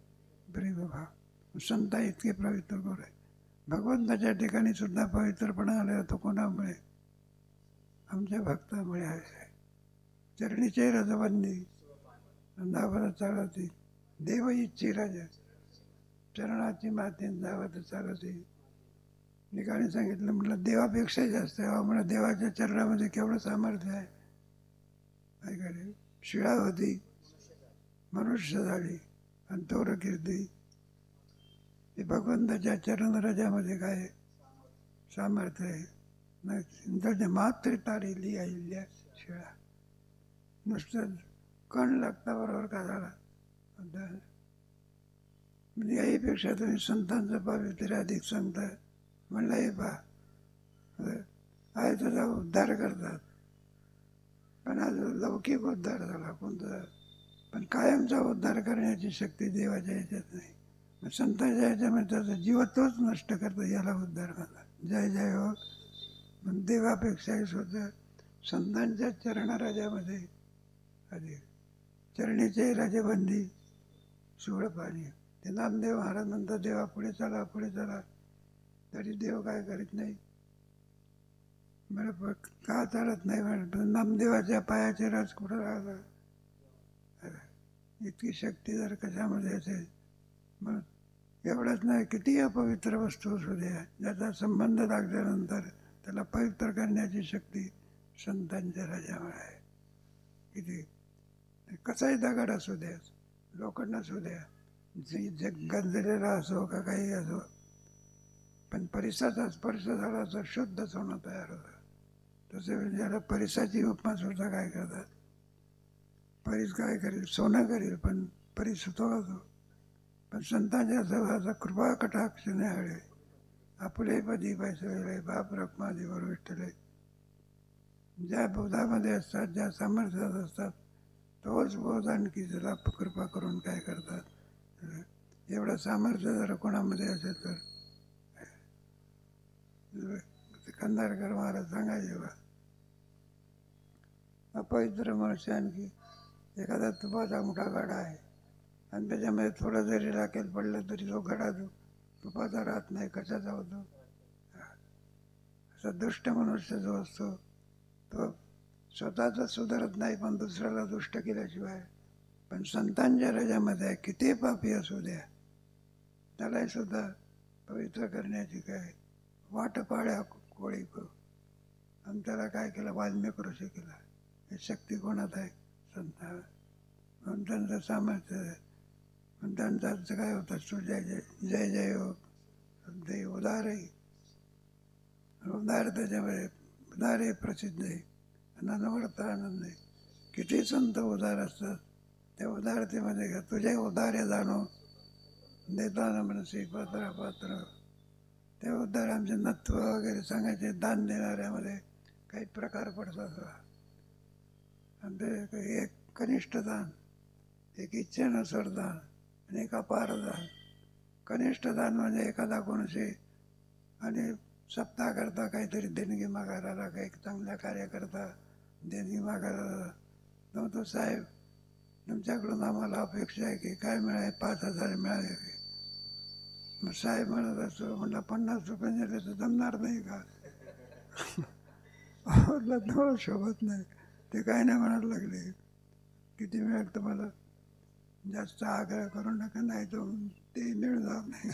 Speaker 1: प्रेमभाव. संत इतके पवित्र गोर आहे. भगवंताच्या ठिकाणी सुद्धा पवित्रपणा आला तो कोणामुळे? आमच्या भक्तामुळे आहे. चरणीचे रजबंदी धावत चालती देव इच्छी राजा, चरणाची माती धावत चालती. ठिकाणी सांगितलं म्हटलं देवापेक्षा जास्त आहे. म्हणलं देवाच्या चरणामध्ये केवढं सामर्थ्य आहे. काय करेल? शिळा होती मनुष्य झाली आणि थोर कीर्ती. ते भगवंताच्या चरणराजामध्ये काय सामर्थ्य आहे? नाही मात्र तारेली आईल्या शिळा. नुसतं कण लागता बरोबर का झाला. म्हणजे याहीपेक्षा तुम्ही संतांचं पवित्र अधिक सांगता. म्हणलं हे पहा आहे तुझा उद्धार करतात, पण आज लौकिक उद्धार झाला कोणता, पण कायमचा उद्धार करण्याची शक्ती देवाच्या ह्याच्यात नाही. मग संतांच्या ह्याच्यामध्ये त्याचं जीवत्वच नष्ट करतं. याला उद्धार म्हणा. जय जय हो. पण देवापेक्षाही सुद्धा संतांच्या चरणराजामध्ये अधिक. चरणीचे राजबंदी सोळ पाणी. ते नामदेव महाराज म्हणतात देवा पुढे चला पुढे चला, तरी देव काय करीत नाही. मला का चालत नाही म्हणत. नामदेवाच्या पायाचे राज कुठं राहिला. इतकी शक्ती जर कशामध्ये असेल. मग एवढंच नाही, किती अपवित्र वस्तू असू द्या, ज्याचा संबंध लागल्यानंतर त्याला पवित्र करण्याची शक्ती संतांच्या राजामुळे आहे. किती कसाही दगड असू द्या, लोखंड असू द्या, जग गंजलेला असो का काही असो, पण परिसाचा स्पर्श झाला तर शुद्ध सोनं तयार होतं. तसे ज्याला परिसाची उपमा सुद्धा काय करतात. परीस काय करेल? सोनं करेल, पण परीस होतो का तो? पण संतांच्या सभाचा कृपा कटाक्ष न्याहाळे आपले पदी पैसे बाप रखमादीवर विठ्ठले. ज्या बोधामध्ये असतात, ज्या सामर्थ्यात असतात, तोच बोध आणखी त्याला कृपा करून काय करतात. एवढं सामर्थ्य जर कोणामध्ये असेल तर कंधारकर महाराज सांगायचे बा, अपवित्र मनुष्य आणखी एखादा तुपाचा मोठा गडा आहे आणि त्याच्यामध्ये थोडं जरी राखेल पडलं तरी तो गडा तुपाचा राहत नाही, कशाचा होतो. असा दुष्ट मनुष्य जो असतो तो स्वतःच सुधारत नाही, पण दुसऱ्याला दुष्ट केल्याशिवाय. पण संतांच्या राजामध्ये किती पापी असू द्या, त्यालाही सुद्धा पवित्र करण्याची काय वाट पाड्या कोळी करू. आणि त्याला काय केलं? वाल्मिक ऋषी केला. हे शक्ती कोणात आहे? संता. म्हणून त्यांचं सामर्थ्य पण त्यांचं अर्थ काय होतं? जय जय जय जय हो. ते उदार आहे. उदार त्याच्यामध्ये उदार हे प्रसिद्ध आहे. अनवडता आनंद आहे. किती संत उदार असतात. त्या उदारतेमध्ये घ्या तुझे उदारे जाणो देताना मनसी पात्र पात्र. ते उद्धार आमचे नत्व वगैरे सांगायचे. दान देणाऱ्यामध्ये काही प्रकार पडतात. आणि ते एक कनिष्ठ दान, एक इच्छेनुसार दान आणि एक अपार दान. कनिष्ठ दान म्हणजे एखादा कोणाशी आणि सप्ताह करता काहीतरी देणगी मागायला आला, काही चांगल्या कार्याकरता देणगी मागायला. मग तो साहेब तुमच्याकडून आम्हाला अपेक्षा आहे की काय मिळाले? 5,000 मिळाले की. मग साहेब म्हणत असतो, म्हणलं 50 रुपये दिले तर जमणार नाही का? म्हटलं तुम्हाला शोभत नाही. ते काय नाही म्हणायला लागले. किती मिळाल तुम्हाला? जास्त आग्रह करू नका, नाही तो ते मिळणार नाही.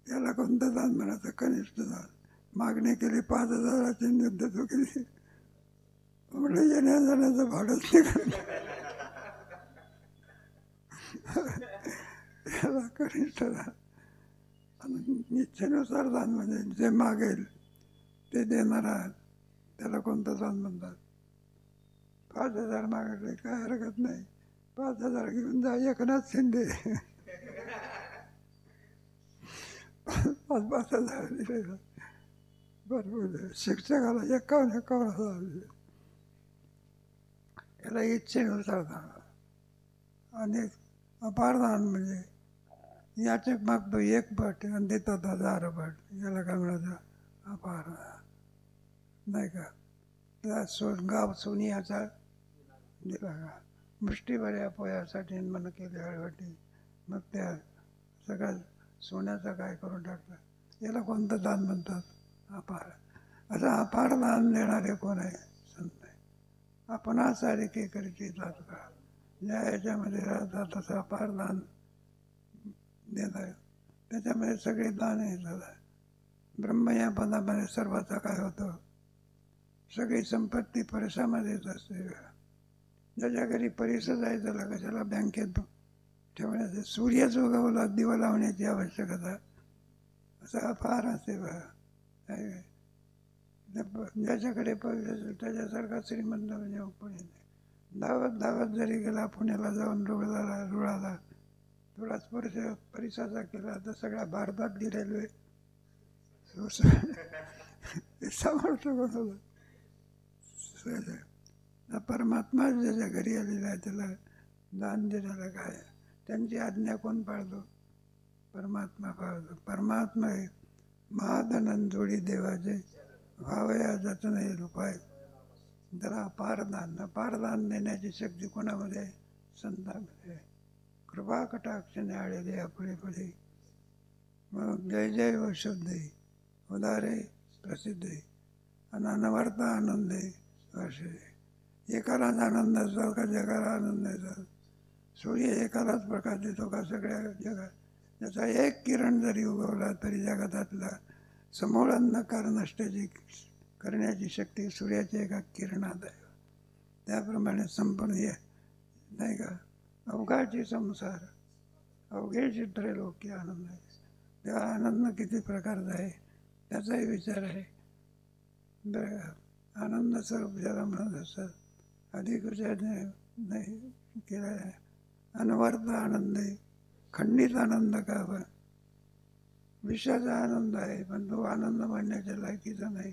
Speaker 1: याला कोणतं दान म्हणायचं? कनिष्ठ दान. मागणी केली 5,000ची, युद्ध तो केली, म्हटलं येण्या जाण्याचं भाडंच निघालं. याला कनिष्ठ दान. आणि इच्छेनुसार दान म्हणजे जे मागेल ते देणारा, त्याला कोणतं दान म्हणतात? 5,000 मागितले काय हरकत नाही, 5,000 घेऊन जा. एकनाथ शिंदे 5,000 दिले, भरपूर. शिक्षकाला 51,000 दिले. याला इच्छेनुसार दान. आणि अपार दान म्हणजे याचे मागतो 1 पट आणि देतात 1000 पट. याला काय म्हणायचं? अपार. नाही का? गाव सोनियाचा दिला का? मुष्टीभऱ्या पोयासाठी मन केले हळवटी, मग त्या सगळ्या सोन्याचं काय करून टाकलं. याला कोणतं दान म्हणतात? अपार. असं अपार दान देणारे कोण आहे? संत आहे. आपण सारे के करते जात का, ज्या याच्यामध्ये राहतात तसं अपार दान देणार. त्याच्यामध्ये सगळे दान येतात. ब्रह्म या पदामध्ये सर्वाचा काय होतं? सगळी संपत्ती परिसामध्ये येत असते. ज्याच्या घरी परिसर आहे त्याला कशाला बँकेत ठेवण्याचे? सूर्यच उगवला, दिवा लावण्याची आवश्यकता. असं अपार असते बघा. ज्याच्याकडे पैसे असेल त्याच्यासारखा श्रीमंत म्हणजे पण धावत धावत जरी गेला पुण्याला जाऊन रुळाला थोडा स्पर्श परिसराचा केला तर सगळ्या भारतातली रेल्वे सामर्थ्य कोणाला? परमात्मा ज्याच्या घरी आलेला आहे त्याला दान देण्याला काय? त्यांची आज्ञा कोण पाळतो? परमात्मा पाळतो. परमात्मा हे महाधनन जोडी देवाचे व्हावया जतन येईल उपाय. त्याला अपारदान देण्याची शक्ती कोणामध्ये? संतांमध्ये. कृपा कटाक्षाने आलेले आपले पडे, मग जय जय व शुद्धे उदारे प्रसिद्धे अनवर्त आनंदे वर्षे. एकालाच आनंद असतो का जगाला आनंद येतो? सूर्य एकालाच प्रकाश देतो का सगळ्या जगात? त्याचा एक किरण जरी उगवला तरी जगतातला समूळ अंधकार नष्टाची करण्याची शक्ती सूर्याच्या एका किरणात आहे. त्याप्रमाणे संपूर्ण नाही का, अवघाची संसार अवघे चित्रे लोकी आनंद आहे. तेव्हा आनंद किती प्रकारचा आहे त्याचाही विचार आहे. आनंद स्वरूप ज्याला म्हणत असतात, अधिक विचाराने नाही केला आहे. अनवर्त आनंद आहे, खंडित आनंद का? विषयाचा आनंद आहे पण तो आनंद मानण्याच्या लायकीचा नाही.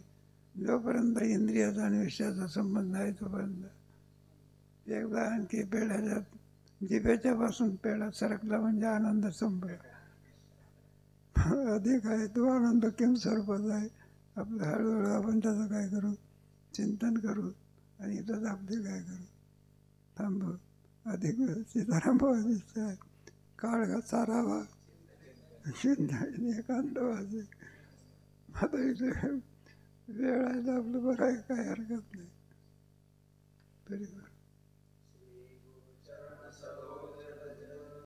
Speaker 1: जोपर्यंत इंद्रियाचा आणि विषयाचा संबंध आहे तोपर्यंत. एकदा आणखी पेढ्याच्या जिभेच्या पासून पेढा सरकला म्हणजे आनंद संपला. अधिक आहे तो आनंद किम स्वरूपाचा आहे. आपलं हळूहळू आपण त्याचं काय करू? चिंतन करू आणि इथंच आपले काय करू? थांबू. अधिक सीताराम बाबांचा काळ सारावा एकांत वाजे. आता इथे वेळ आहे तर आपलं बरं आहे, काय हरकत नाही. तरी